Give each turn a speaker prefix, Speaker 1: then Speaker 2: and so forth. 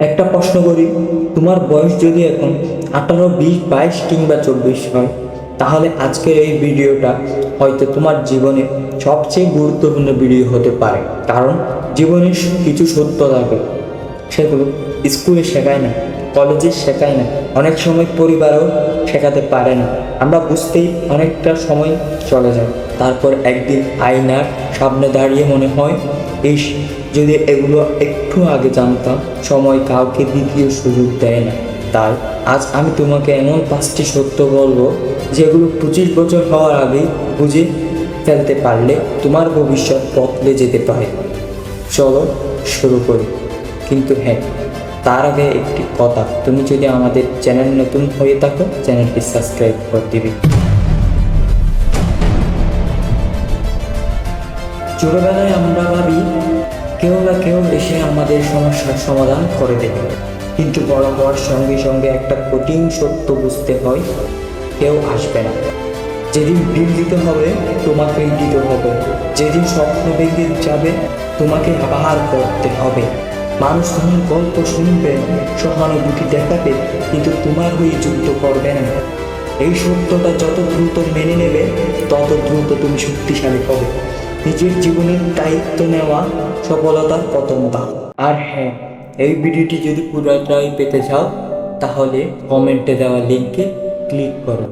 Speaker 1: একটা প্রশ্ন করি, তোমার বয়স যদি এখন 18, 20, 22 কিংবা 24 হয়, তাহলে আজকের এই ভিডিওটা হয়তো তোমার জীবনে সবচেয়ে গুরুত্বপূর্ণ ভিডিও হতে পারে। কারণ জীবনে কিছু সত্য থাকে, সেগুলো স্কুলে শেখায় না, কলেজে শেখায় না, অনেক সময় পরিবারও শেখাতে পারে না। আমরা বুঝতেই অনেকটা সময় চলে যায়, তারপর একদিন আয়নার সামনে দাঁড়িয়ে মনে হয়, এই যদি এগুলো একটু আগে জানতাম। সময় কাউকে দ্বিতীয় সুযোগ দেয় না। তাই আজ আমি তোমাকে এমন 5টি সত্য বলবো, যেগুলো 25 বছর হওয়ার আগেই বুঝে ফেলতে পারলে তোমার ভবিষ্যৎ বদলে যেতে পারে। চলো শুরু করি। কিন্তু হ্যাঁ, তার আগে একটি কথা, তুমি যদি আমাদের চ্যানেল নতুন হয়ে থাকো, চ্যানেলটি সাবস্ক্রাইব করে দিবে। ছোটবেলায় আমরা ভাবি কেউ না কেউ এসে আমাদের সমস্যার সমাধান করে দেবে, কিন্তু বড় হওয়ার সঙ্গে সঙ্গে একটা কঠিন সত্য বুঝতে হয়, কেউ আসবে না। যেদিন বিল দিতে হবে তোমাকেই দিতে হবে, যেদিন স্বপ্ন ভেঙে যাবে তোমাকে আবার করতে হবে। মানুষ তোমার গল্প শুনবে, সহানুভূতি দেখাবে, কিন্তু তোমার হয়ে যুদ্ধ করবে না। এই সত্যটা যত দ্রুত মেনে নেবে, তত দ্রুত তুমি শক্তিশালী হবে। নিজের জীবনের দায়িত্ব নেওয়া সফলতার প্রথম ধাপ। আর হ্যাঁ, এই ভিডিওটি যদি পুরোটাই পেতে চাও, তাহলে কমেন্টে দেওয়া লিঙ্কে ক্লিক করো।